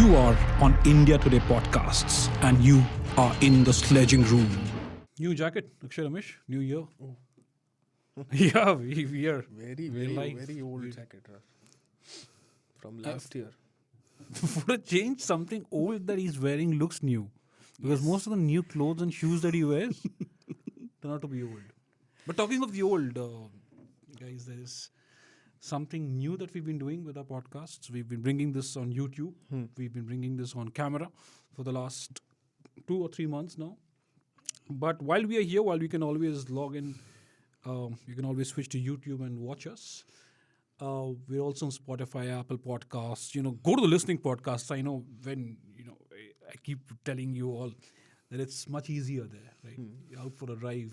You are on India Today podcasts and you are in the Sledging Room. New jacket, Akshay, Ramesh, new year. Oh. Yeah, we are. Very old jacket from last year. For a change, something old that he's wearing looks new. Because most of the new clothes and shoes that he wears turn out to be old. But talking of the old, guys, there is something new that we've been doing with our podcasts. We've been bringing this on YouTube. We've been bringing this on camera for the last 2 or 3 months now. But while we are here, while we can always log in, you can always switch to YouTube and watch us. We're also on Spotify, Apple Podcasts. Go to the listening podcasts. I know when, I keep telling you all that it's much easier there, right? You're out for a drive.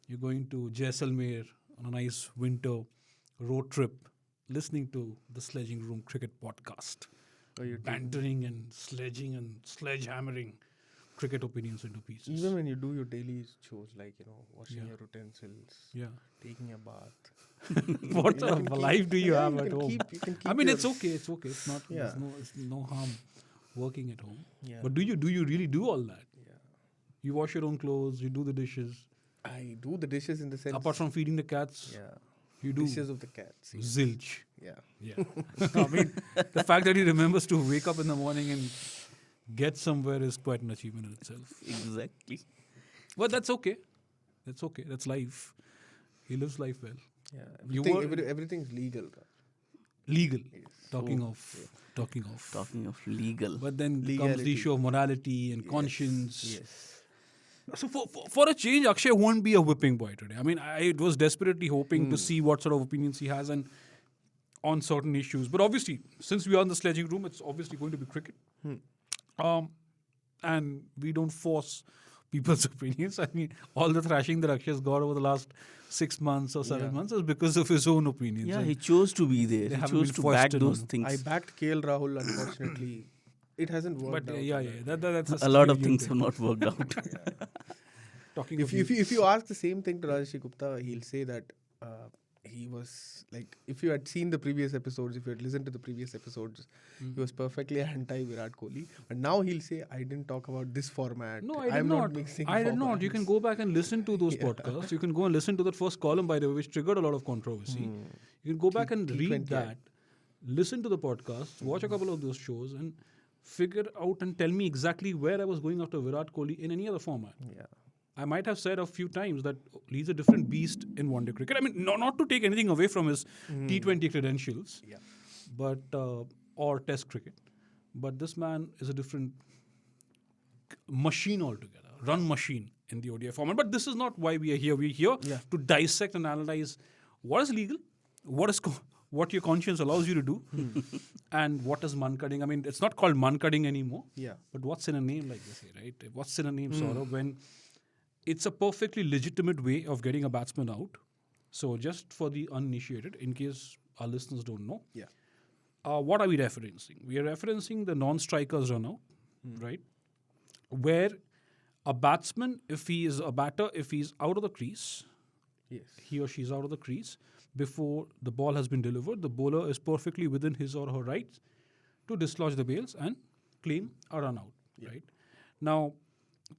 You're going to Jaisalmer on a nice winter road trip, listening to the Sledging Room Cricket Podcast. Bantering and sledging and sledgehammering cricket opinions into pieces. Even when you do your daily chores, like, washing your utensils, taking a bath. What sort of a life do you have at home? You can keep It's okay. It's not. There's no harm working at home. Yeah. But do you really do all that? Yeah. You wash your own clothes. You do the dishes. I do the dishes in the sense. Apart from feeding the cats, you do dishes of the cats. Yes. zilch. Yeah. The fact that he remembers to wake up in the morning and get somewhere is quite an achievement in itself. Exactly. But that's okay. That's okay. That's life. He lives life well. Yeah. Everything's legal. Legal. Yes. Talking of. Talking of legal. But then comes the Legality. issue of morality and conscience. Yes. So for a change, Akshay won't be a whipping boy today. I was desperately hoping to see what sort of opinions he has and on certain issues. But obviously, since we are in the Sledging Room, it's obviously going to be cricket. And we don't force people's opinions. All the thrashing that Akshay has got over the last 6 months or 7 months is because of his own opinions. Yeah, And he chose to be there. they He haven't chose been to back foisted those on him. things. I backed KL Rahul, unfortunately. It hasn't worked But out. that's a lot of skill things you have not worked out. Talking If you ask the same thing to Rajarshi Gupta, he'll say that he was like, if you had seen the previous episodes, if you had listened to the previous episodes, he was perfectly anti Virat Kohli. But now he'll say, I didn't talk about this format. No, I did I'm not. mixing I did not. formats." You can go back and listen to those podcasts. You can go and listen to that first column, by the way, which triggered a lot of controversy. You can go back and read T20, that, listen to the podcast, watch a couple of those shows, and figure out and tell me exactly where I was going after Virat Kohli in any other format. Yeah. I might have said a few times that he's a different beast in one-day cricket. Not to take anything away from his T20 credentials, but or Test cricket. But this man is a different machine altogether, run machine in the ODI format. But this is not why we are here. We're here to dissect and analyze what is legal, what your conscience allows you to do, and what is Mankading. It's not called Mankading anymore. Yeah. But what's in a name, like they say, right? What's in a name, Saurabh, when it's a perfectly legitimate way of getting a batsman out. So just for the uninitiated, in case our listeners don't know, what are we referencing? We are referencing the non-strikers run out, right? Where a batsman, if he is a batter, if he's out of the crease, he or she is out of the crease, before the ball has been delivered, the bowler is perfectly within his or her rights to dislodge the bails and claim a run out, right? Now,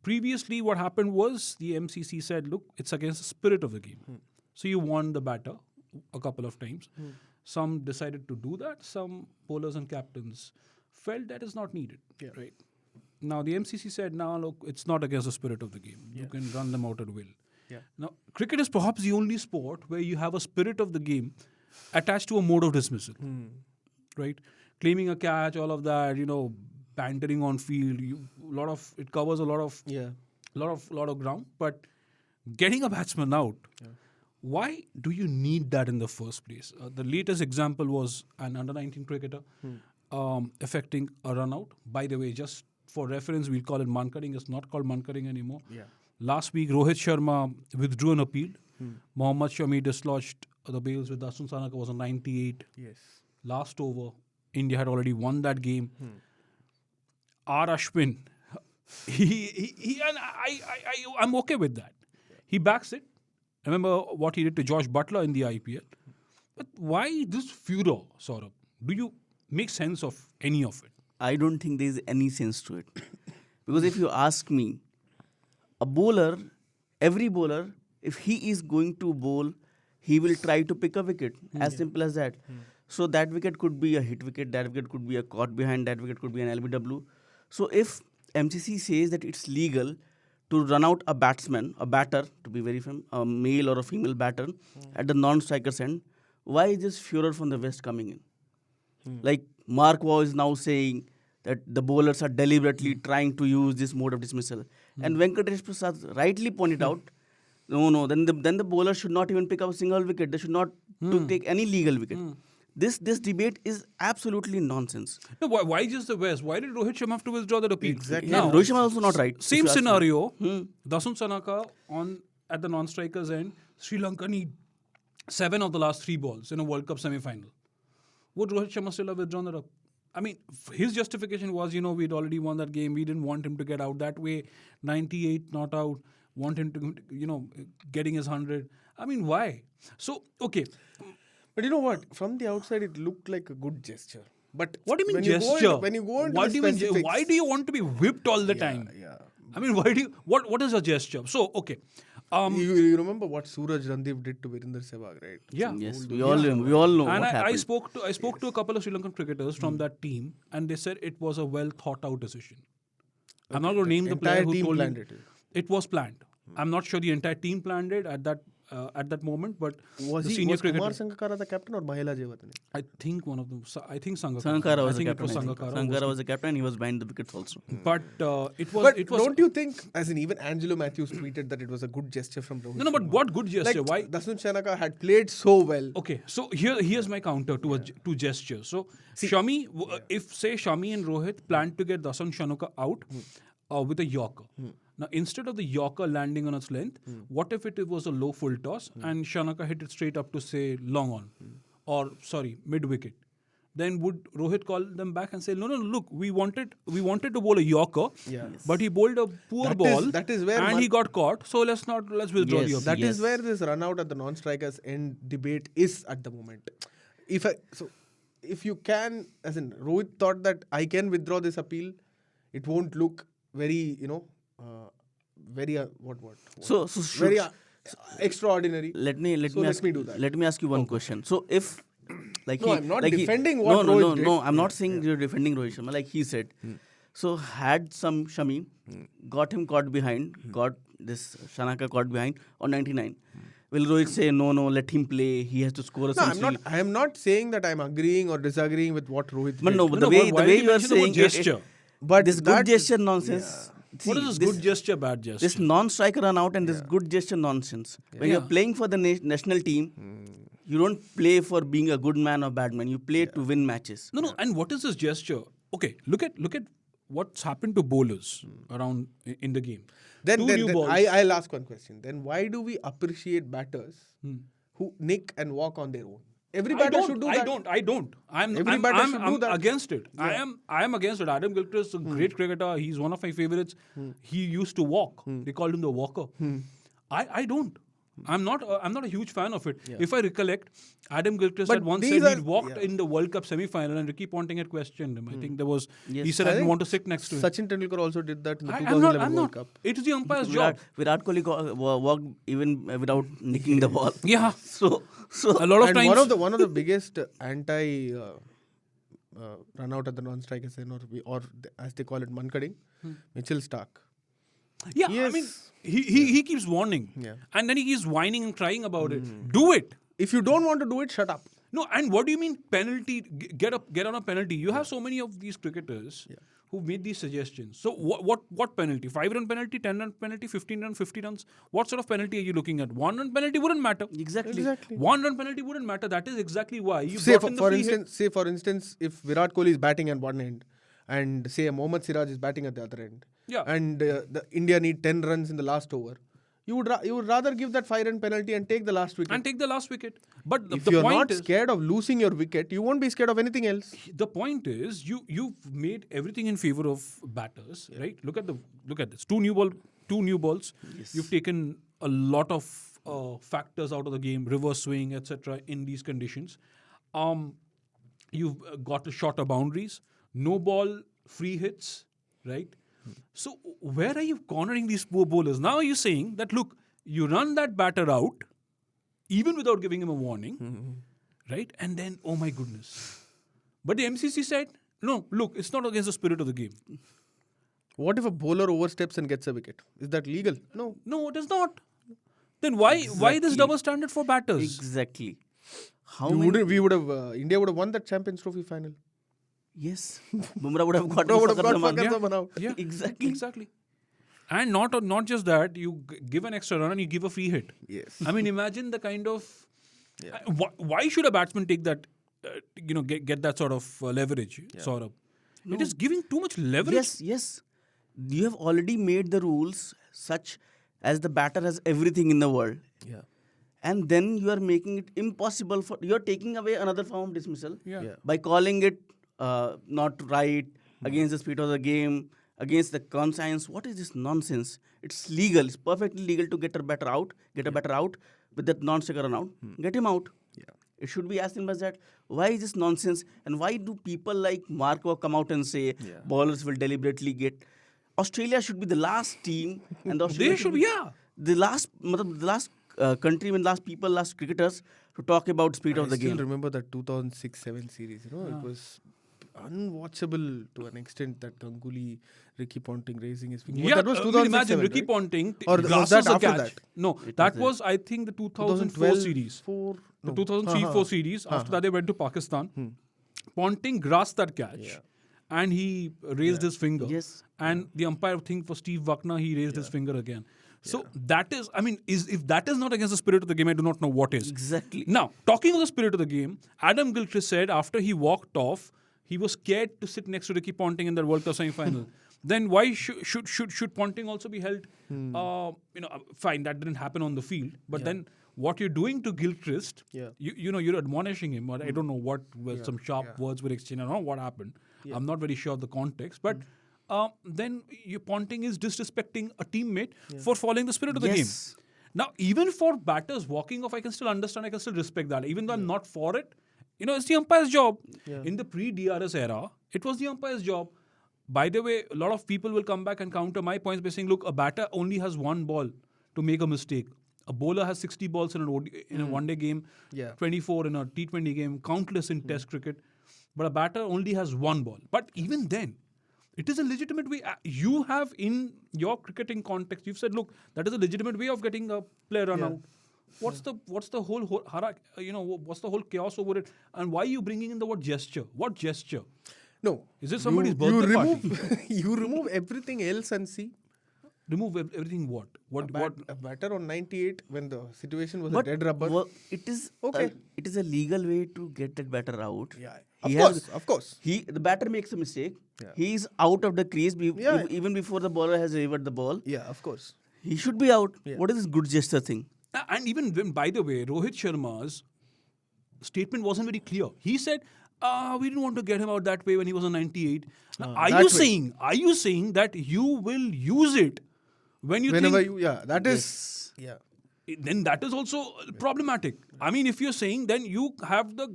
previously, what happened was the MCC said, look, it's against the spirit of the game. So you warned the batter a couple of times. Some decided to do that. Some bowlers and captains felt that is not needed. Right? Now, the MCC said, look, it's not against the spirit of the game. You can run them out at will. Now, cricket is perhaps the only sport where you have a spirit of the game attached to a mode of dismissal. Right? Claiming a catch, all of that, bantering on field, it covers a lot of ground. But getting a batsman out, why do you need that in the first place? The latest example was an under-19 cricketer affecting a run out. By the way, just for reference, we'll call it Mankading. It's not called Mankading anymore. Last week, Rohit Sharma withdrew an appeal. Mohammed Shami dislodged the bails with Dasun Shanuka was a 98. Last over, India had already won that game. R. Ashwin, I'm okay with that. He backs it. Remember what he did to Josh Butler in the IPL. But why this furore, Saurabh? Do you make sense of any of it? I don't think there is any sense to it. Because if you ask me, a bowler, every bowler, if he is going to bowl, he will try to pick a wicket. As simple as that. So that wicket could be a hit wicket, that wicket could be a caught behind, that wicket could be an LBW. So if MCC says that it's legal to run out a batsman, a batter, to be very firm, a male or a female batter, at the non-striker's end, why is this furor from the West coming in? Like Mark Waugh is now saying that the bowlers are deliberately trying to use this mode of dismissal. And Venkatesh Prasad rightly pointed out, no, then the bowler should not even pick up a single wicket. They should not take any legal wicket. This debate is absolutely nonsense. No, why just the West? Why did Rohit Sharma have to withdraw that appeal? Exactly. Now, Rohit Sharma is also not right. same scenario. Dasun Shanuka at the non-strikers end. Sri Lanka need 7 of the last 3 balls in a World Cup semi-final. Would Rohit Sharma still have withdrawn that up? I mean, his justification was, we'd already won that game. We didn't want him to get out that way. 98 not out. Want him to, getting his 100. I mean, why? So, okay. But you know what? From the outside, it looked like a good gesture. But What do you mean when gesture? when you go into What the do you mean? specifics- Why do you want to be whipped all the time? Yeah. I mean, why do you? What is a gesture? So, okay. You remember what Suraj Randeep did to Virender Sehwag, right? Yeah. Yes, we all know And what I happened. spoke to a couple of Sri Lankan cricketers from that team, and they said it was a well thought out decision. I'm not going to name the player entire who team told planned me. it. It was planned. I'm not sure the entire team planned it at that moment, but Was the senior cricketer. Kumar Sangakkara the captain or Mahela Jayawardene? I think one of them. I think Sangakkara. Sangakkara was I the think captain. it was I think. Sangakkara. Sangakkara was the captain. He was behind the wickets also. But it was. But It was. don't you think, as in even Angelo Matthews tweeted that it was a good gesture from Rohit No, but Sharma? what good gesture? Why? Dasun Shanuka had played so well. Okay, so here's my counter to gestures. So Shami, if say Shami and Rohit planned to get Dasun Shanuka out with a Yorker. Now instead of the Yorker landing on its length, what if it was a low full toss and Shanuka hit it straight up to say long on, or sorry mid wicket? Then would Rohit call them back and say, no, look, we wanted to bowl a Yorker, but he bowled a poor ball, that is where and he got caught. So let's withdraw the Yes, appeal. That is where this run out at the non-strikers end debate is at the moment. If you can, as in Rohit thought that I can withdraw this appeal, it won't look very, very So very extraordinary. let me let me do that. Let me ask you one question. So if I'm not defending what Rohit did. No, I'm not saying you're defending Rohit Sharma. Like he said, so had some Shami got him caught behind, got this Shanuka caught behind on 99. Will Rohit say no? Let him play. He has to score a century. I am not saying that I'm agreeing or disagreeing with what Rohit But did. no, but the way you are saying gesture. But this that- good gesture nonsense. What is this good gesture, bad gesture? This non-striker run out and this good gesture nonsense. When you're playing for the national team, you don't play for being a good man or bad man. You play to win matches. No. And what is this gesture? Okay, look at what's happened to bowlers around in the game. Then balls. I'll ask one question. Then why do we appreciate batters who nick and walk on their own? Every batter should do that. I don't. I'm against it. Yeah. I am against it. Adam Gilchrist is a great cricketer. He's one of my favorites. He used to walk. They called him the walker. I don't. I'm not a huge fan of it. Yeah. If I recollect, Adam Gilchrist had once said he walked in the World Cup semi-final and Ricky Ponting had questioned him. I think there was, he said I didn't want to sit next to him. Sachin Tendulkar also did that in the 2011 World Cup. It is the umpire's job. Virat Kohli walked even without nicking the ball. Yeah. So a lot of times. One of the biggest anti run out at the non-strikers or as they call it Mankading, Mitchell Stark. Yeah, I mean, he keeps warning. Yeah. And then he is whining and crying about it. Do it. If you don't want to do it, shut up. No, and what do you mean penalty? Get on a penalty. You have so many of these cricketers who made these suggestions. So what penalty? 5-run penalty, 10-run penalty, 15-run, 50 runs? What sort of penalty are you looking at? 1-run penalty wouldn't matter. Exactly. 1-run penalty wouldn't matter. That is exactly why. Say for instance, if Virat Kohli is batting at one end and say Mohammad Siraj is batting at the other end, and the India need 10 runs in the last over, you would rather give that 5-run penalty and take the last wicket. But if you're point not is, scared of losing your wicket, you won't be scared of anything else. The point is, you've made everything in favor of batters, right? Look at this. Two new balls. Yes. You've taken a lot of factors out of the game, reverse swing, etc. in these conditions. You've got to shorter boundaries. no ball, free hits, right? So where are you cornering these poor bowlers? Now you're saying that, look, you run that batter out, even without giving him a warning, right? And then, oh my goodness. But the MCC said, no, look, it's not against the spirit of the game. What if a bowler oversteps and gets a wicket? Is that legal? No. No, it is not. Then why this double standard for batters? Exactly. How We would have India would have won that Champions Trophy final. Yes. Bumrah would have got Fakar Zaman out. Yeah, Exactly. And not just that, you give an extra run and you give a free hit. Yes. I mean, imagine the kind of... why should a batsman take that, get that sort of leverage, Saurabh? No. It is giving too much leverage. Yes. You have already made the rules such as the batter has everything in the world. Yeah. And then you are making it impossible you are taking away another form of dismissal by calling it not right, against the spirit of the game, against the conscience. What is this nonsense? It's legal. It's perfectly legal to get a batter out with that non-sticker run out. Get him out. Yeah. It should be as simple as that. Why is this nonsense? And why do people like Marco come out and say bowlers will deliberately get... Australia should be the last team, and Australia should be the last country, last cricketers to talk about speed of the game. I still remember that 2006-7 series. It was unwatchable to an extent, that Ganguly, Ricky Ponting raising his finger. Yeah, that was 2006. Imagine right? Ricky Ponting Or was that after catch. that? No, that was I think the 2004 series. The 2003-4 series. After that they went to Pakistan. Ponting grasped that catch. And he raised his finger. Yes. And the umpire, I think for Steve Buckner, he raised his finger again. So that is, I mean, if that is not against the spirit of the game, I do not know what is. Exactly. Now, talking of the spirit of the game, Adam Gilchrist said after he walked off, he was scared to sit next to Ricky Ponting in that World Cup semi-final. Then why should Ponting also be held? Fine, that didn't happen on the field. But then what you're doing to Gilchrist, you're admonishing him. Or I don't know what some sharp words were exchanged. I don't know what happened. I'm not very sure of the context. But then Ponting is disrespecting a teammate for following the spirit of the game. Now, even for batters walking off, I can still understand, I can still respect that. Even though I'm not for it, it's the umpire's job. In the pre-DRS era, it was the umpire's job. By the way, a lot of people will come back and counter my points by saying, look, a batter only has one ball to make a mistake. A bowler has 60 balls in a one-day game, 24 in a T20 game, countless in Test cricket. But a batter only has one ball. But even then, it is a legitimate way. You have in your cricketing context, you've said, look, that is a legitimate way of getting a player run out. What's the whole what's the whole chaos over it? And why are you bringing in the word gesture? What gesture? No. Is it somebody's birthday party? You remove everything else and see. Remove everything what? A batter on 98 when the situation was a dead rubber. It is okay. It is a legal way to get that batter out. Yeah. Of course. The batter makes a mistake. Yeah. He is out of the crease even before the bowler has delivered the ball. Yeah, of course. He should be out. Yeah. What is this good gesture thing? And even when, by the way, Rohit Sharma's statement wasn't very clear. He said, we didn't want to get him out that way when he was on 98. Now, are you saying that you will use it when you whenever think... that is... Yeah. Then that is also problematic. I mean, if you're saying, then you have the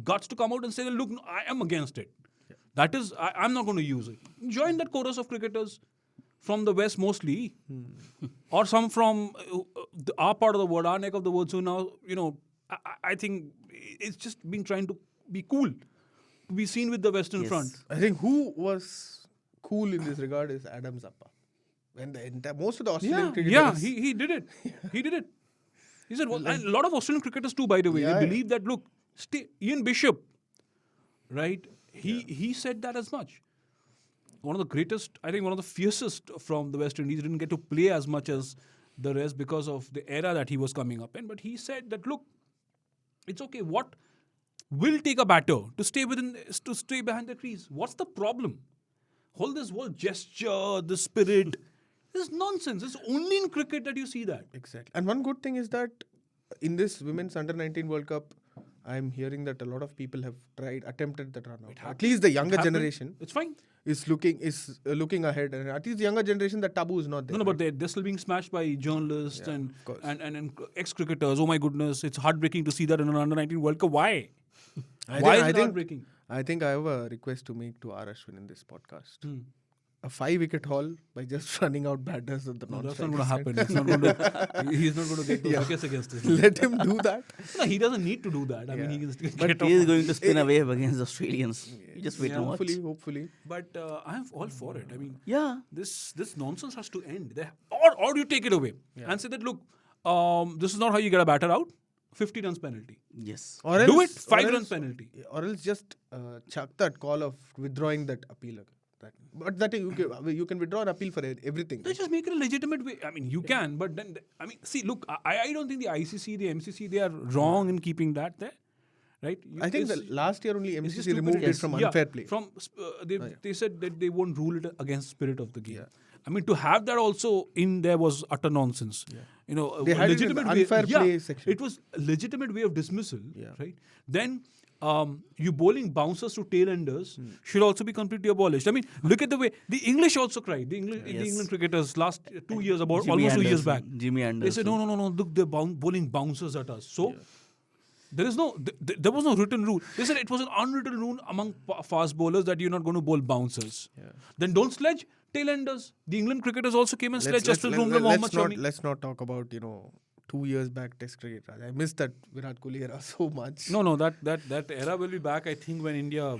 guts to come out and say, look, no, I am against it. Yeah. That is, I'm not going to use it. Join that chorus of cricketers from the West mostly, or some from our part of the world, our neck of the woods, who now, I think it's just been trying to be cool, to be seen with the Western front. I think who was cool in this regard is Adam Zappa. When most of the Australian cricketers... he did it. He did it. He said, well, and a lot of Australian cricketers too, by the way, they believe that, look, Ian Bishop, right? He said that as much. One of the greatest, I think one of the fiercest from the West Indies, didn't get to play as much as the rest because of the era that he was coming up in. But he said that, look, it's okay. What will take a batter to stay behind the crease? What's the problem? This whole gesture, the spirit, this is nonsense. It's only in cricket that you see that. Exactly. And one good thing is that in this Women's Under-19 World Cup, I'm hearing that a lot of people have attempted that run out. At least the younger generation. It's fine. Is looking ahead, and at least the younger generation, that taboo is not there. No, but they're still being smashed by journalists and ex-cricketers. Oh my goodness, it's heartbreaking to see that in an Under-19 World Cup. Why? Why is it heartbreaking? I think I have a request to make to R. Ashwin in this podcast. Hmm. A 5-wicket haul by just running out batters at the No, that's non-strikers. not going to happen. He's not going to. He's not going to get those wickets against us. Let him do that. No, he doesn't need to do that. I mean, he can But get he is off. going to spin a wave against the Australians. You just wait and watch. Hopefully. But I'm all for it. I mean, Yeah. this nonsense has to end. Or you take it away and say that, look, this is not how you get a batter out. 50 runs penalty. Yes. Or Do else- it. 5 or runs else- penalty. Or else just chuck that call of withdrawing that appeal. But that you can withdraw an appeal for everything. They just make it a legitimate way. I mean, you can, but then, I mean, see, look, I don't think the ICC, the MCC, they are wrong in keeping that there, right? I think It's- the last year only it's just MCC removed it stupidity. from Yeah, unfair play. They said that they won't rule it against spirit of the game. I mean, to have that also in there was utter nonsense. You know, They had it in legitimate the way. unfair play section. It was a legitimate way of dismissal, Yeah. right? Then you bowling bouncers to tail-enders should also be completely abolished. I mean, look at the way the English also cried. The England cricketers last 2 years, almost 2 years back. Jimmy Anderson. They said, no, look, they're bowling bouncers at us. So there is no, there was no written rule. They said it was an unwritten rule among fast bowlers that you're not going to bowl bouncers. Then don't sledge tail-enders. The England cricketers also came and sledged just to remember Mohammed Shami. Let's not talk about 2 years back Test cricket. I missed that Virat Kohli era so much. No, that era will be back. I think when India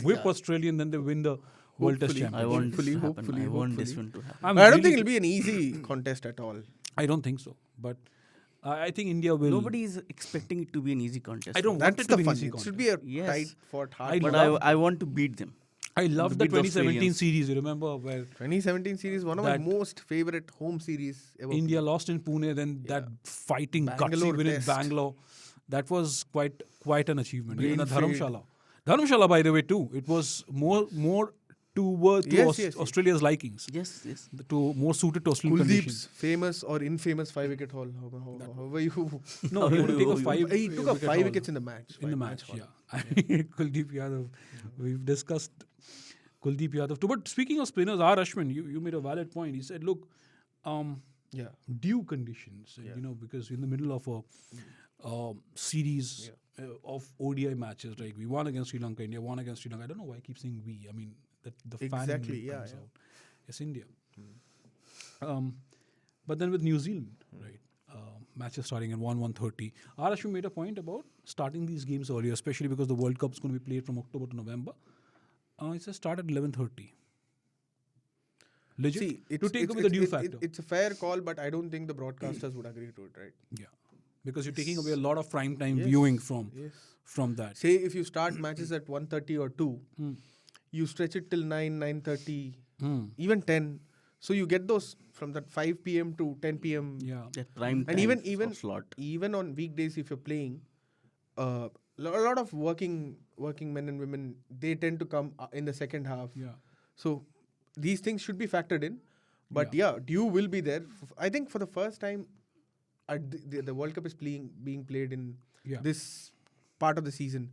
whip Australia and then they win the World Test I Championship. want this to happen. hopefully, I want this hopefully. one to happen. I'm I don't really- think it'll be an easy contest at all. I don't think so. But I think India will. Nobody is expecting it to be an easy contest. I don't want That's it to the be an fun. easy It should contest. be a Yes. tight fought hard. I But love- I want to beat them. I love To the beat the 2017 Australians. series. You remember where 2017 series, one of That- my most favorite home series ever. India lost in Pune, then that fighting gutsy Bangalore win in Test. Bangalore. That was quite an achievement. Even the Greenfield. Dharamshala, by the way, too. It was more towards Yes. Australia's likings. Yes. More suited to Australian Kuldeep's conditions. famous or infamous 5-wicket haul. However you... No, he would take a five. He took up 5 haul wickets in the match. in the match. haul. Yeah, Kuldeep Yadav. We've discussed Kuldeep Yadav too. But speaking of spinners, R. Ashwin, you made a valid point. He said, look, Yeah. due conditions, and, because in the middle of a series of ODI matches, like we won against Sri Lanka, India won against Sri Lanka. I don't know why I keep saying we. I mean, the fan Exactly, in me yeah, comes yeah. out. It's India. But then with New Zealand, right, matches starting at 1:30. R. Ashwin made a point about starting these games earlier, especially because the World Cup is going to be played from October to November. He says start at 11:30. Legit? See, to take away the due factor. It's a fair call, but I don't think the broadcasters would agree to it, right? Yeah. Because you're taking away a lot of prime time viewing from that. Say if you start matches at 1:30 or 2, you stretch it till 9, 9:30, even 10. So you get those from that 5 p.m. to 10 p.m. Yeah. That prime And time even slot. even on weekdays, if you're playing, a lot of working men and women, they tend to come in the second half. Yeah. So these things should be factored in. But due will be there. I think for the first time, the World Cup is being played in this part of the season.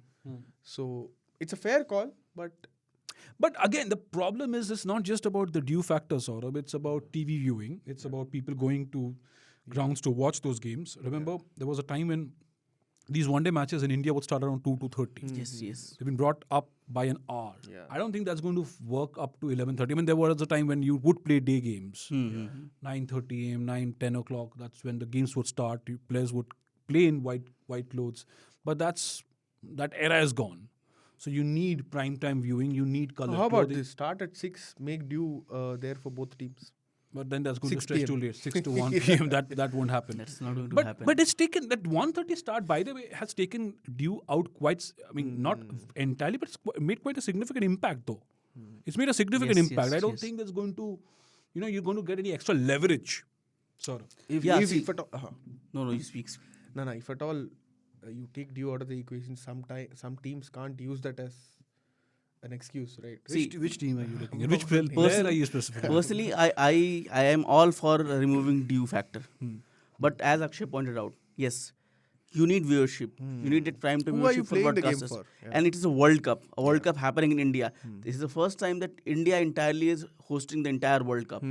So it's a fair call, but again, the problem is it's not just about the due factor, Saurabh. It's about TV viewing. It's about people going to grounds to watch those games. Remember, there was a time when these one-day matches in India would start around 2:30. Yes. They've been brought up by an hour. Yeah. I don't think that's going to work up to 11:30. I mean, there was a time when you would play day games. 9:30 a.m., 9, 10 o'clock. That's when the games would start. Players would play in white clothes. But that era is gone. So you need prime time viewing. You need color. how about clothing. this? Start at 6, make due there for both teams. But then that's going to 6 stretch too PM. late. 6 to 1 p.m. That won't happen. That's not going to But happen. but it's taken that 1:30 start. By the way, has taken due out quite. I mean, not entirely, but it's made quite a significant impact though. It's made a significant Yes, impact. yes, I don't yes. think that's going to, you're going to get any extra leverage. Sort of. If at all, No, you speak. no, if at all you take due out of the equation, some teams can't use that as an excuse, right? Which team are you looking at? Which player are you specifically? Personally, I am all for removing due factor. But as Akshay pointed out, yes, you need viewership. You need that prime time Who are you viewership for playing the game broadcasters. for? Yeah. And it is a World Cup happening in India. This is the first time that India entirely is hosting the entire World Cup.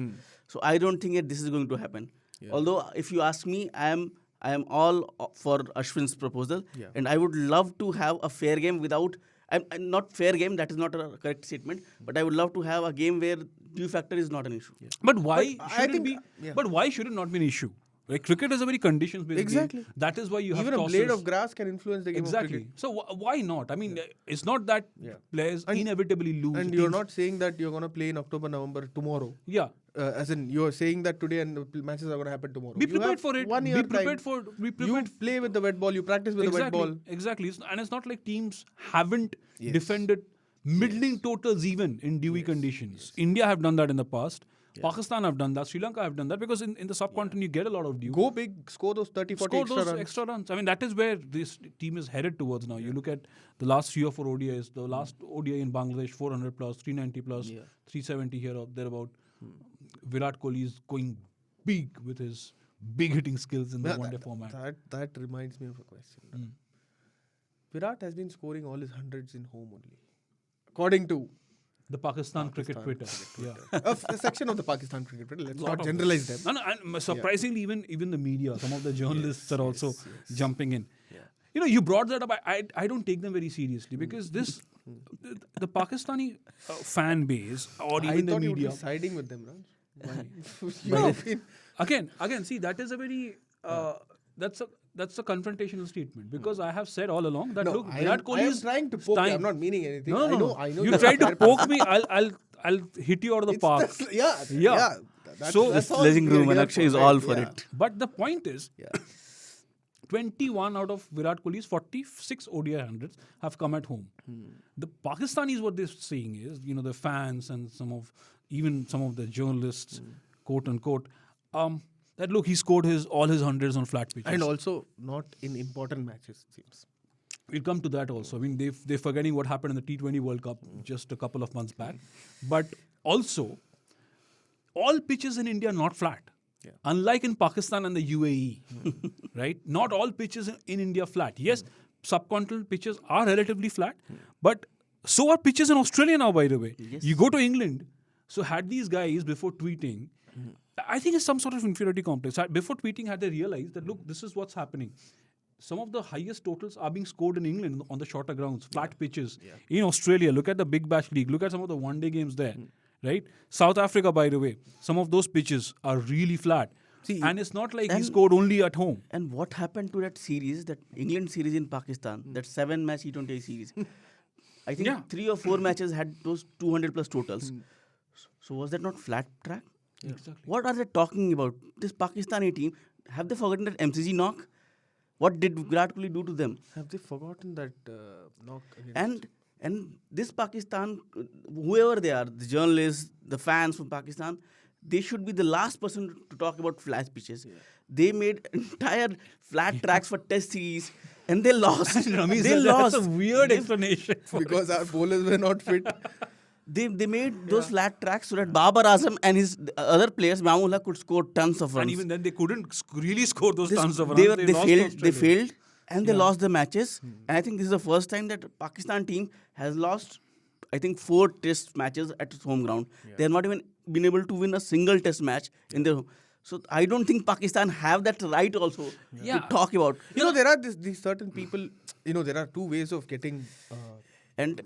So I don't think that this is going to happen. Although, if you ask me, I am I am all for Ashwin's proposal, Yeah. and I would love to have a fair game without. I'm not fair game. That is not a correct statement. But I would love to have a game where due factor is not an issue. But why But I should it think- be? yeah. But why should it not be an issue? Like cricket is a very conditions-based Exactly. game. That is why you have Even a tosses. blade of grass can influence the game of Exactly. cricket. So why not? I mean, it's not that Yeah. players And- inevitably lose. And you're teams- not saying that you're going to play in October, November tomorrow. Yeah. As in, you're saying that today and the matches are going to happen tomorrow. Be You prepared have for it. 1 Be year prepared time. for. Be You prepared. play with the wet ball. You practice with the wet ball. Exactly. And it's not like teams haven't Yes. defended middling totals even in dewy conditions. India have done that in the past. Pakistan have done that. Sri Lanka have done that because in the subcontinent you get a lot of dew. Go big, score those 30, 40 Score extra those runs. extra runs. I mean, that is where this team is headed towards now. You look at the last 3 or 4 ODIs. The last ODI in Bangladesh, 400 plus, 390 plus, 370 here or thereabout. Virat Kohli is going big with his big hitting skills in the Yeah, one-day format. That reminds me of a question. Virat has been scoring all his hundreds in home only. According to The Pakistan cricket Twitter. Yeah. a section of the Pakistan cricket Twitter. Let's Lot not of generalize them. No, and surprisingly, even the media, some of the journalists are also jumping in. Yeah. You know, you brought that up. I don't take them very seriously because this, the Pakistani fan base or I even the thought you would media. be siding with them, Raj. You No. have been- Again, see, that is a very that's a confrontational statement because I have said all along that No, look, I Virat am Kohli is trying to poke you. I'm not meaning anything. No. I know. You you're try to fair poke me, I'll hit you out of the It's park. Yeah. Yeah. So- that's all Sledging we are Room and here Akshay is right? all for Yeah. it. But the point is, Yeah. 21 out of Virat Kohli's 46 ODI hundreds have come at home. The Pakistanis, what they're saying is, the fans and some of the journalists, quote unquote, that look, he scored all his hundreds on flat pitches. And also not in important matches, it seems. We'll come to that also. I mean, they're forgetting what happened in the T20 World Cup just a couple of months back. But also, all pitches in India are not flat. Yeah. Unlike in Pakistan and the UAE, right? Not all pitches in India flat. Yes, subcontinental pitches are relatively flat, but so are pitches in Australia now, by the way. Yes. You go to England, so had these guys before tweeting, I think it's some sort of inferiority complex. Before tweeting, had they realized that, look, this is what's happening. Some of the highest totals are being scored in England on the shorter grounds, flat pitches. In Australia, look at the Big Bash League. Look at some of the one-day games there, right? South Africa, by the way, some of those pitches are really flat. See, and it's not like he and- scored only at home. And what happened to that series, that England series in Pakistan, that 7-match T20 series? I think Yeah. 3 or 4 matches had those 200 plus totals. So was that not flat track? Exactly. What are they talking about? This Pakistani team, have they forgotten that MCG knock? What did Virat Kohli do to them? Have they forgotten that knock against? And this Pakistan, whoever they are, the journalists, the fans from Pakistan, they should be the last person to talk about flat pitches. They made entire flat tracks for test series and they lost. Ramesh They said lost. that's a weird explanation. Because our bowlers were not fit. They made those flat tracks so that Babar Azam and his other players, Mamullah, could score tons of runs. And even then, they couldn't really score those This- tons of runs. they lost failed. They Australia. failed, and they lost the matches. And I think this is the first time that Pakistan team has lost, I think, 4 test matches at its home ground. They have not even been able to win a single test match in their home. So I don't think Pakistan have that right also to talk about. There are these certain people. There are 2 ways of getting And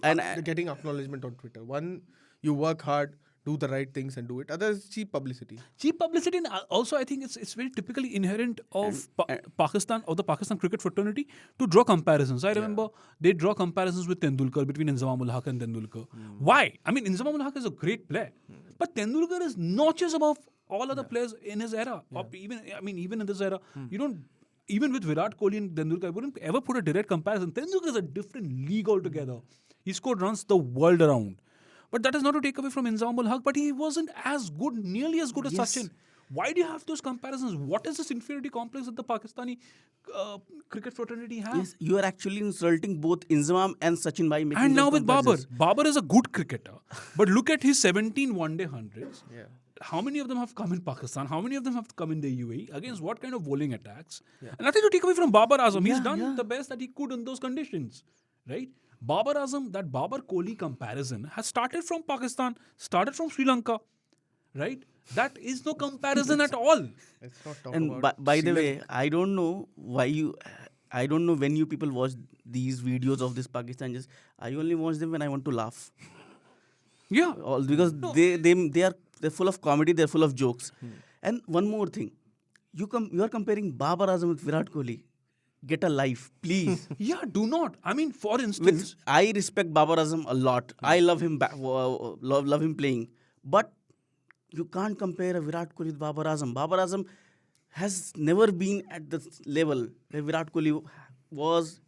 getting acknowledgement on Twitter. One, you work hard, do the right things, and do it. Other is cheap publicity. Cheap publicity, and also I think it's very typically inherent of Pakistan or the Pakistan cricket fraternity to draw comparisons. I remember they draw comparisons with Tendulkar, between Inzamam ul Haq and Tendulkar. Why? I mean, Inzamam ul Haq is a great player, but Tendulkar is notches above all other players in his era. Or even in this era, you don't. Even with Virat Kohli and Tendulkar, I wouldn't ever put a direct comparison. Tendulkar is a different league altogether. He scored runs the world around. But that is not to take away from Inzamam ul Haq, but he wasn't as good, nearly as good as Sachin. Why do you have those comparisons? What is this inferiority complex that the Pakistani cricket fraternity has? yes, you are actually insulting both Inzamam and Sachin by making And those now with Babar. comparisons. Babar is a good cricketer. But look at his 17 one-day hundreds. Yeah. How many of them have come in Pakistan? How many of them have come in the UAE? Against what kind of bowling attacks? And nothing to take away from Babar Azam. He's done the best that he could in those conditions. Right? Babar Azam, that Babar Kohli comparison has started from Pakistan, started from Sri Lanka. right? That is no comparison at all. Let's not talk And about. by the way, I don't know why you. I don't know when you people watch these videos of this Pakistan. Just I only watch them when I want to laugh. Yeah. All because they're full of comedy. They're full of jokes. And one more thing, you are comparing Babar Azam with Virat Kohli. Get a life, please. Yeah, do not. I mean, for instance, I respect Babar Azam a lot. I love him. Love him playing. But you can't compare a Virat Kohli with Babar Azam. Babar Azam has never been at the level where Virat Kohli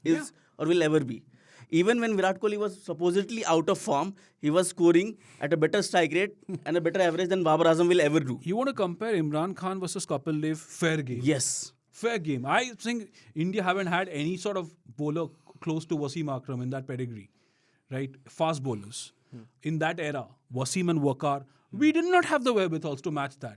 is, or will ever be. Even when Virat Kohli was supposedly out of form, he was scoring at a better strike rate and a better average than Babar Azam will ever do. you want to compare Imran Khan versus Kapil Dev, fair game. Yes. Fair game. I think India haven't had any sort of bowler close to Wasim Akram in that pedigree, right? Fast bowlers. In that era, Wasim and Waqar, we did not have the wherewithals to match that.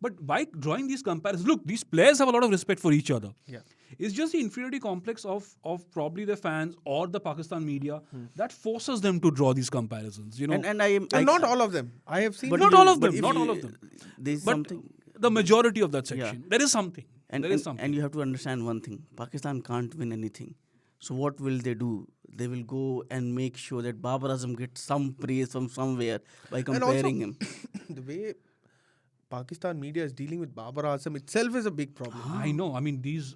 But by drawing these comparisons, look, these players have a lot of respect for each other. Yeah. It's just the inferiority complex of probably the fans or the Pakistan media that forces them to draw these comparisons. You know, And I am. Well, not all of them. I have seen. But not you- all of but them. if Not you- all of them. There's But something. the majority of that section, there is something. And, there is and, something. and you have to understand one thing. Pakistan can't win anything. So what will they do? They will go and make sure that Babar Azam gets some praise from somewhere by And also, comparing him. the way Pakistan media is dealing with Babar Azam itself is a big problem. I know. I mean, these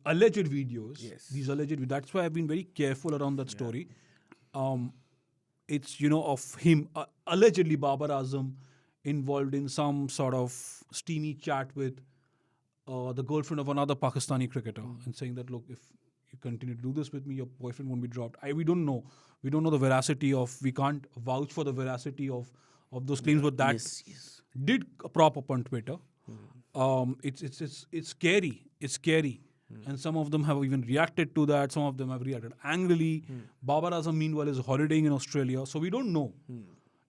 alleged videos. Yes. These alleged. That's why I've been very careful around that story. It's of him allegedly Babar Azam involved in some sort of steamy chat with the girlfriend of another Pakistani cricketer and saying that, look, if you continue to do this with me, your boyfriend won't be dropped. We don't know. We don't know the veracity of. We can't vouch for the veracity of those claims, but that Yes. did prop up on Twitter. It's scary. It's scary. And some of them have even reacted to that. Some of them have reacted angrily. Babar Azam, meanwhile, is holidaying in Australia. So we don't know.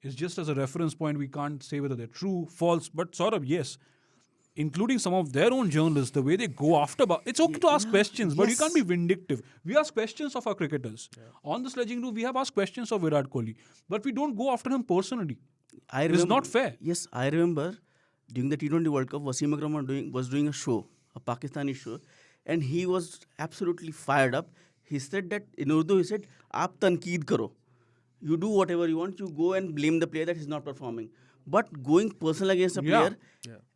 It's just as a reference point. We can't say whether they're true, false. But Saurabh, yes, including some of their own journalists, the way they go after... It's okay to ask questions, but you can't be vindictive. We ask questions of our cricketers. On the Sledging Room, we have asked questions of Virat Kohli. But we don't go after him personally. It is not fair. Yes, I remember during the T20 World Cup, Wasim Akram was doing a show, a Pakistani show, and he was absolutely fired up. He said that, in Urdu, he said, "Aap tanqeed karo. You do whatever you want, you go and blame the player that is not performing. But going personal against a player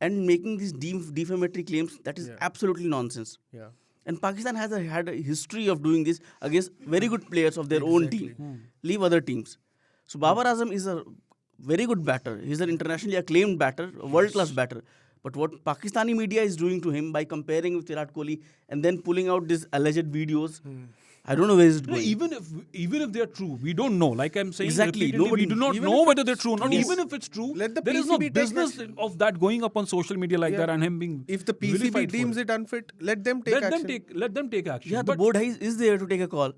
and making these defamatory claims, that is absolutely nonsense. Yeah. And Pakistan has had a history of doing this against very good players of their own team. Leave other teams. So Babar Azam is a very good batter. He's an internationally acclaimed batter, a world-class batter. But what Pakistani media is doing to him by comparing with Virat Kohli and then pulling out these alleged videos, I don't know where is it No, going. even if they're true, we don't know. Like I'm saying, Exactly. repeatedly, we do not Even know if whether it's they're true or not. true, Even if it's true, let the there is no PCB take business action. of that going up on social media like that and him being If the vilified PCB for deems it unfit, let them take action. Let them take action. Yeah, the But board is there to take a call.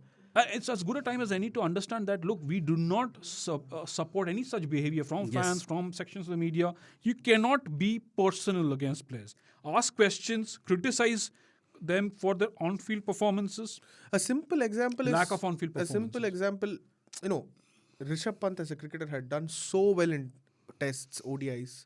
it's as good a time as any to understand that, look, we do not support any such behavior from fans, from sections of the media. You cannot be personal against players. Ask questions, criticize them for their on-field performances. A simple example is Lack of on-field a simple example. Rishabh Pant as a cricketer had done so well in tests, ODIs.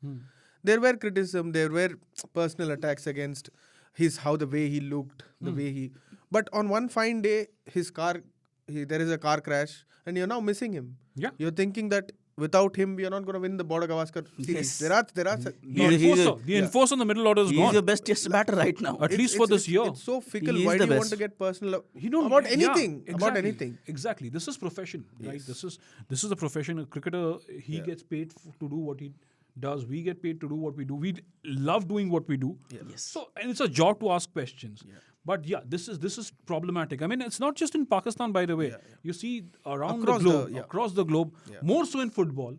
There were criticism, there were personal attacks against the way he looked, the way he. But on one fine day, there is a car crash, and you're now missing him. Yeah. You're thinking that without him, we are not going to win the Border Gavaskar series. Yes. There are. The enforcer in the middle order is He's gone. your best test batter right now. At least for this year. It's so fickle. He is Why the do you want best. to get personal You about yeah, anything? About exactly, anything. Exactly. This is profession, right? This is a profession. A cricketer, he gets paid to do what he does. We get paid to do what we do. We love doing what we do. Yes. So, and it's a job to ask questions. But yeah, this is problematic. I mean, it's not just in Pakistan, by the way. You see around across the globe, more so in football.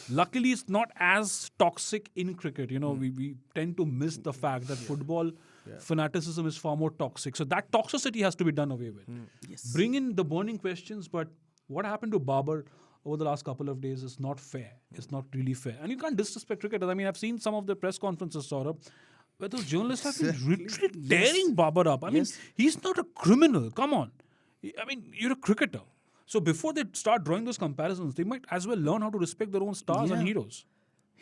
Luckily, it's not as toxic in cricket. We tend to miss the fact that football fanaticism is far more toxic. So that toxicity has to be done away with. Yes. Bring in the burning questions, but what happened to Babar over the last couple of days is not fair. It's not really fair. And you can't disrespect cricketers. I mean, I've seen some of the press conferences, Saurabh, where those journalists have been literally tearing Babar up. I mean, he's not a criminal. Come on. I mean, you're a cricketer. So before they start drawing those comparisons, they might as well learn how to respect their own stars and heroes.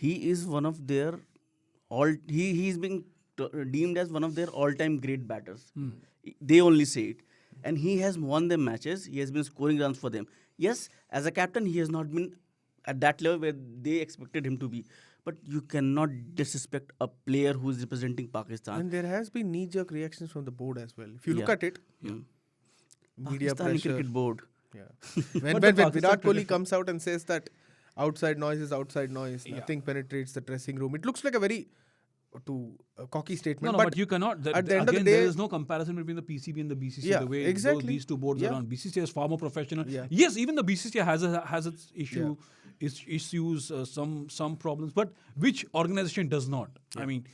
he is one of their he's being deemed as one of their all-time great batters. They only say it. And he has won them matches. He has been scoring runs for them. Yes, as a captain, he has not been at that level where they expected him to be. But you cannot disrespect a player who is representing Pakistan. And there has been knee-jerk reactions from the board as well. If you look Yeah. at it, media Pakistani pressure. cricket board. Yeah. When But the Virat Pakistan Kohli cricket- comes out and says that outside noise is outside noise, nothing penetrates the dressing room. It looks like a very cocky statement. No, but you cannot. at the end of the again, day, there is no comparison between the PCB and the BCC. Yeah, the way exactly. these two boards Yeah. are run. BCC is far more professional. Yeah. Yes, even the BCC has its issues, some problems, but which organization does not? I mean,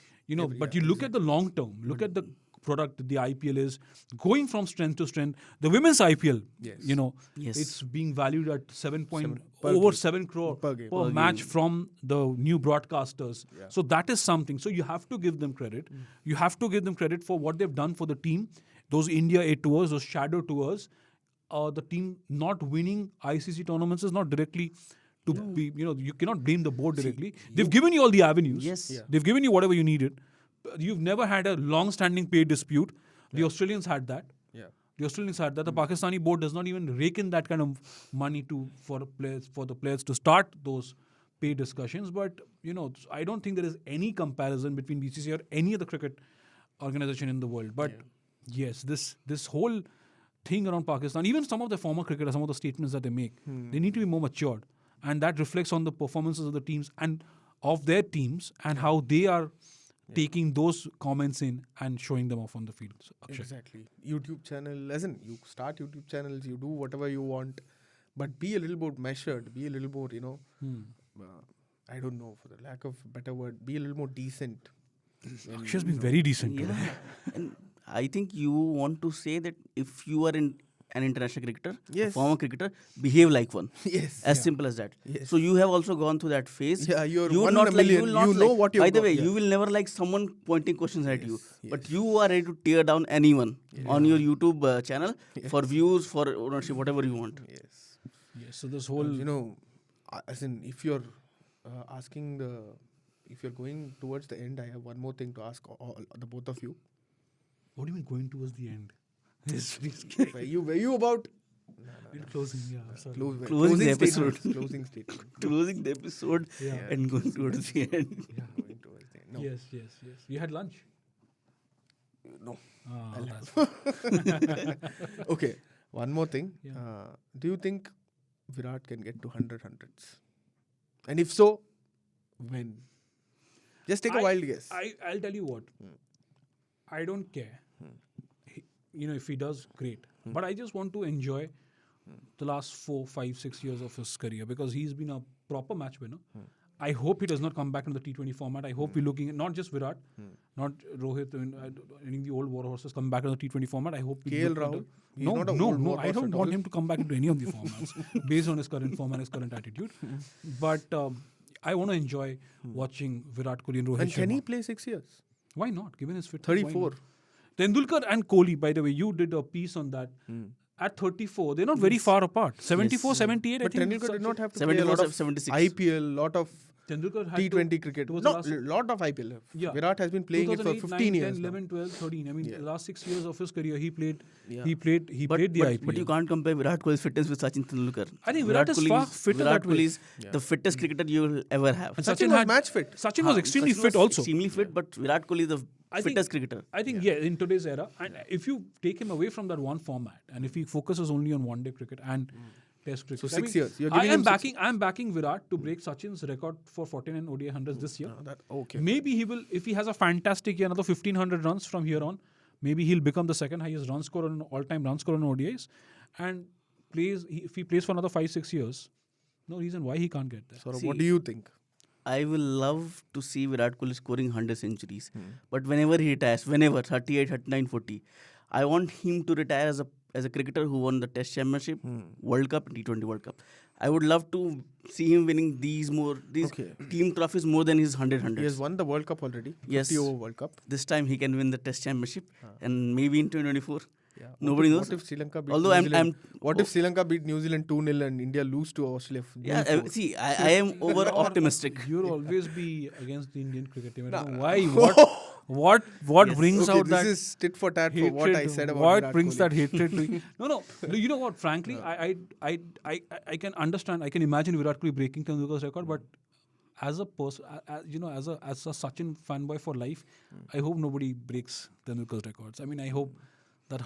but you look at the long term. Look at the product that the IPL is going from strength to strength. The women's IPL, Yes. Yes. it's being valued at per over game. 7 crore Per game. per match from the new broadcasters. Yeah. So that is something. So you have to give them credit. You have to give them credit for what they've done for the team. Those India A tours, those shadow tours, the team not winning ICC tournaments is not directly to be, you cannot blame the board directly. They've given you all the avenues. Yes. Yeah. They've given you whatever you needed. You've never had a long-standing pay dispute. The Australians had that. Yeah. The Australians had that. The Pakistani board does not even rake in that kind of money for the players to start those pay discussions. But I don't think there is any comparison between BCC or any other cricket organization in the world. But yes, this whole thing around Pakistan, even some of the former cricketers, some of the statements that they make, they need to be more matured, and that reflects on the performances of the teams and of their teams and how they are taking those comments in and showing them off on the field. So, Akshay. Exactly. YouTube channel, as in you start YouTube channels, you do whatever you want, but be a little more measured, be a little more, I don't know, for the lack of a better word, be a little more decent. Akshay's been very decent today. And I think you want to say that if you are an international cricketer, a Yes. former cricketer, behave like one. Yes. As simple as that. Yes. So you have also gone through that phase. Yeah, you're You will one not in a like, you million. will not You know like, what you've by the got, way, yeah. you will never like someone pointing questions at you. Yes, But you are ready to tear down anyone on your YouTube channel for views, for ownership, whatever you want. Yes. Yes, so this whole... As in, if you're if you're going towards the end, I have one more thing to ask the both of you. What do you mean going towards the end? It's Were you about closing, yeah. Sorry. Closing the episode. statements, closing statement. Closing the episode and going towards the end. Going towards the end. No. Yes. You had lunch? No. Ah, I'll that's Okay. One more thing. Yeah. Do you think Virat can get to 100 hundreds? And if so, when? Just take a wild guess. I'll tell you what. I don't care. If he does, great. But I just want to enjoy the last 4, 5, 6 years of his career because he's been a proper match winner. I hope he does not come back in the T20 format. I hope we're looking at not just Virat, not Rohit, any of the old war horses come back in the T20 format. I hope we KL look at Rahul? He's No, not a no, old no. war I horse don't at want all. him to come back into any of the formats based on his current form and his current attitude. But I want to enjoy watching Virat Kohli and Rohit And can he Sharma. play 6 years? Why not? Given his fitness, why 34. not? Tendulkar and Kohli, by the way, you did a piece on that. At 34, they're not very far apart. 74, 78, But I think. Tendulkar did not have to play a 74, lot of 76. IPL, lot of Tendulkar had T20 cricket. towards No, the last- lot of IPL. Yeah. Virat has been playing it for 2008, 15 9, years 10, now. 11, 12, 13. I mean, Yeah. the last 6 years of his career, he played. Yeah. He played the IPL. But you can't compare Virat Kohli's fitness with Sachin Tendulkar. I think Virat is far fitter Virat that way. Kohli is the fittest cricketer you will ever have. And Sachin was match fit. Sachin was extremely Sachin fit was also. Extremely fit, but Virat Kohli is the I think- fittest cricketer. I think, in today's era, and if you take him away from that one format, and if he focuses only on one-day cricket and Test cricket, So 6 years. You're giving him I am backing Virat to break Sachin's record for 49 ODI hundreds this year. Okay. Maybe he will, if he has a fantastic year, another 1,500 runs from here on. Maybe he'll become the second highest run scorer on all-time run scorer on ODIs, and if he plays for another 5-6 years, no reason why he can't get there. Saurabh, See, what do you think? I will love to see Virat Kohli scoring 100 centuries. But whenever he retires, 38, 39, 40, I want him to retire as a cricketer who won the Test Championship, World Cup, T20 World Cup. I would love to see him winning these team trophies more than his 100 He hundreds. has won the World Cup already. Yes. 50 over World Cup. This time he can win the Test Championship and maybe in 2024 Yeah. Nobody knows. What if Sri Lanka beat Although New I'm- Zealand? I'm- What if Sri Lanka beat New Zealand 2-0 and India lose to Australia? Yeah, 0-4? see, I am over optimistic. You'll always be against the Indian cricket team. I don't know Nah. why? What Yes. brings Okay, out this that is tit for tat for hatred? what I said about what Virat brings Kohli. that hatred to? No. You know what? Frankly, I can understand. I can imagine Virat Kohli breaking Tendulkar's record, but as a person, as a Sachin fanboy for life, I hope nobody breaks Tendulkar's records. I mean, I hope that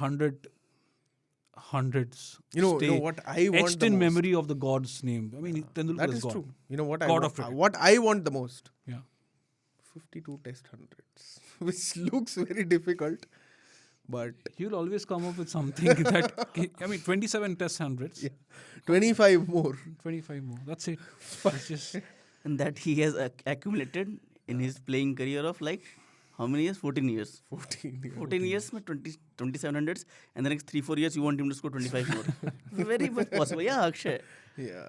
hundreds You know stay what I want etched the in most? memory of the god's name. I mean, Tendulkar That is is God. true. You know what I God want? of cricket. What I want the most? Yeah. 52 test hundreds, which looks very difficult, but You'll always come up with something that, I mean, 27 test hundreds, yeah, 25 more. 25 more. That's it. It's just, And that he has accumulated in his playing career of like, how many years? 14 years. 14. 14 years, में 2700s, and the next 3-4 years you want him to score 25 more. Very much possible. Yeah, Akshay. Yeah.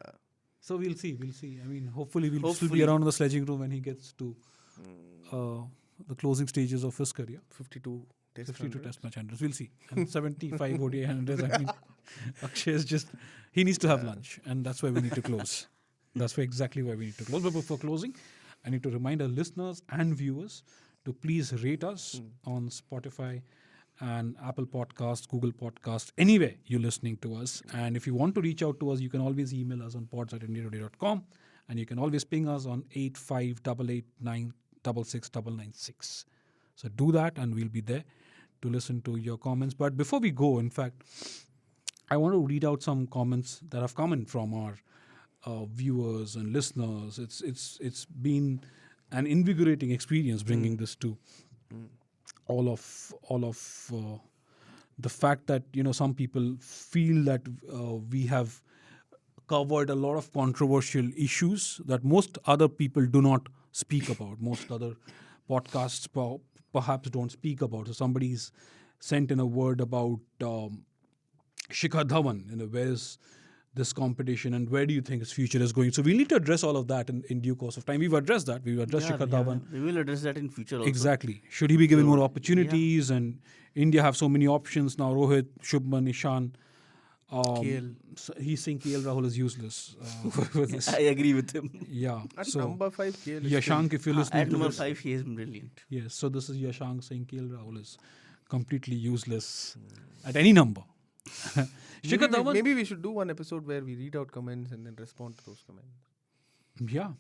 so we'll see. I mean, hopefully we'll still be Hopefully. around in the sledging room when he gets to the closing stages of his career. 52 test 52 hundreds. test match hundreds. We'll see. And 75 ODI hundreds. I mean, Akshay is just, he needs to have lunch. And that's why we need to close. That's exactly why we need to close. But before closing, I need to remind our listeners and viewers to please rate us on Spotify and Apple Podcasts, Google Podcasts, anywhere you're listening to us. And if you want to reach out to us, you can always email us on pods@indiatoday.com. And you can always ping us on 8588966996. So do that and we'll be there to listen to your comments. But before we go, in fact, I want to read out some comments that have come in from our viewers and listeners. It's been an invigorating experience bringing this to all of the fact that some people feel that we have covered a lot of controversial issues that most other people do not speak about. Most other podcasts perhaps don't speak about. So somebody's sent in a word about Shikhar Dhawan, where's this competition and where do you think its future is going? So we need to address all of that in due course of time. We've addressed that. We've addressed Shikhar Dhawan. We will address that in future also. Exactly. Should he be given more opportunities? And India have so many options now. Rohit, Shubman, Ishan. KL. So he's saying KL Rahul is useless. With this. I agree with him. Yeah. At So number 5, KL is Yashank, if you're listening At to number this, 5, he is brilliant. yes. So this is Yashank saying KL Rahul is completely useless at any number. Shikhar Dhawan. Maybe we should do one episode where we read out comments and then respond to those comments. Yeah,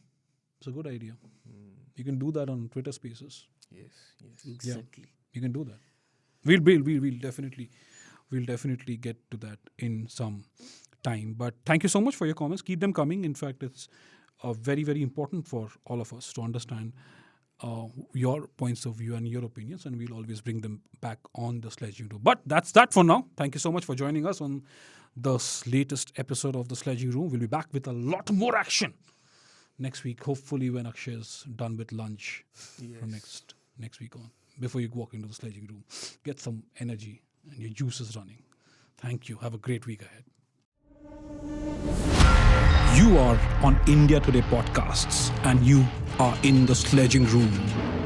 it's a good idea. You can do that on Twitter Spaces. Yes. Exactly. You can do that. We'll definitely get to that in some time. But thank you so much for your comments. Keep them coming. In fact, it's very, very important for all of us to understand your points of view and your opinions, and we'll always bring them back on the Sledging Room. But that's that for now. Thank you so much for joining us on the latest episode of the Sledging Room. We'll be back with a lot more action next week, hopefully when Akshay is done with lunch from next week on. Before you walk into the Sledging Room, get some energy and your juice is running. Thank you. Have a great week ahead. You are on India Today Podcasts and you are in the Sledging Room.